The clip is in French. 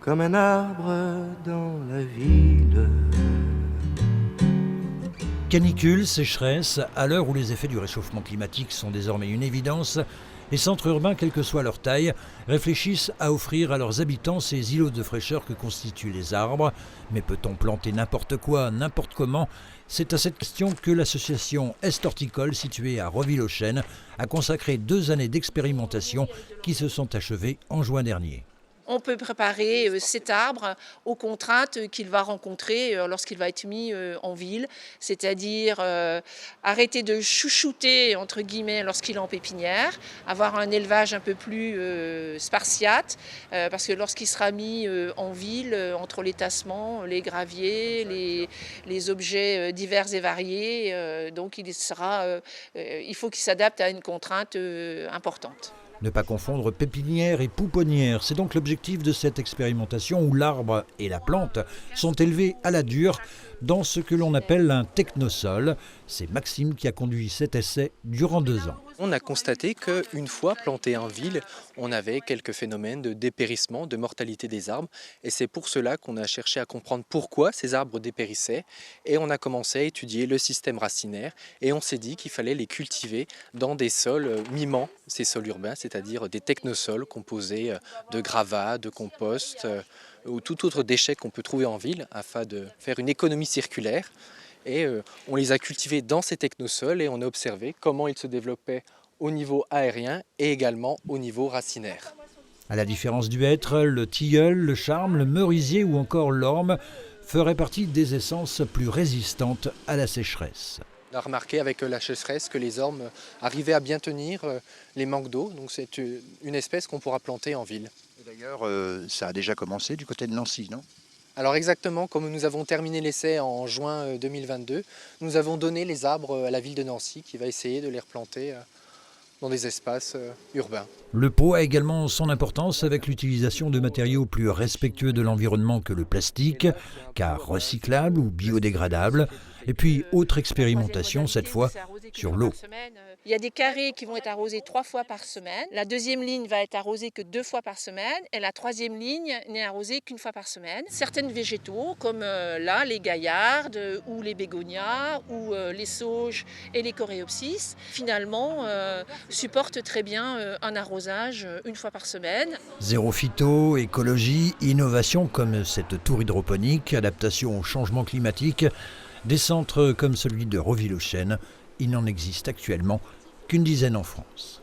comme un arbre dans la ville. Canicule, sécheresse, à l'heure où les effets du réchauffement climatique sont désormais une évidence, les centres urbains, quelle que soit leur taille, réfléchissent à offrir à leurs habitants ces îlots de fraîcheur que constituent les arbres. Mais peut-on planter n'importe quoi, n'importe comment ? C'est à cette question que l'association Est Horticole, située à Roville-aux-Chênes, a consacré 2 années d'expérimentation qui se sont achevées en juin dernier. On peut préparer cet arbre aux contraintes qu'il va rencontrer lorsqu'il va être mis en ville, c'est-à-dire arrêter de chouchouter entre guillemets lorsqu'il est en pépinière, avoir un élevage un peu plus spartiate, parce que lorsqu'il sera mis en ville, entre les tassements, les graviers, les objets divers et variés, donc il faut qu'il s'adapte à une contrainte importante. Ne pas confondre pépinière et pouponnière, c'est donc l'objectif de cette expérimentation où l'arbre et la plante sont élevés à la dure dans ce que l'on appelle un technosol. C'est Maxime qui a conduit cet essai durant 2 ans. On a constaté qu'une fois plantés en ville, on avait quelques phénomènes de dépérissement, de mortalité des arbres. Et c'est pour cela qu'on a cherché à comprendre pourquoi ces arbres dépérissaient. Et on a commencé à étudier le système racinaire. Et on s'est dit qu'il fallait les cultiver dans des sols mimant ces sols urbains, c'est-à-dire des technosols composés de gravats, de compost ou tout autre déchet qu'on peut trouver en ville afin de faire une économie circulaire. Et on les a cultivés dans ces technosols et on a observé comment ils se développaient au niveau aérien et également au niveau racinaire. À la différence du hêtre, le tilleul, le charme, le merisier ou encore l'orme feraient partie des essences plus résistantes à la sécheresse. On a remarqué avec la sécheresse que les ormes arrivaient à bien tenir les manques d'eau, donc c'est une espèce qu'on pourra planter en ville. D'ailleurs, ça a déjà commencé du côté de Nancy, non ? Alors exactement, comme nous avons terminé l'essai en juin 2022, nous avons donné les arbres à la ville de Nancy qui va essayer de les replanter dans des espaces urbains. Le pot a également son importance avec l'utilisation de matériaux plus respectueux de l'environnement que le plastique, car recyclable ou biodégradable. Et puis, autre expérimentation, cette fois, sur l'eau. Il y a des carrés qui vont être arrosés 3 fois par semaine. La 2e ligne va être arrosée que 2 fois par semaine. Et la 3e ligne n'est arrosée qu'une fois par semaine. Certaines végétaux, comme là, les gaillardes, ou les bégonias, ou les sauges et les coréopsis, finalement, supportent très bien un arrosage une fois par semaine. Zéro phyto, écologie, innovation comme cette tour hydroponique, adaptation au changement climatique. Des centres comme celui de Roville-aux-Chênes, il n'en existe actuellement qu'une dizaine en France.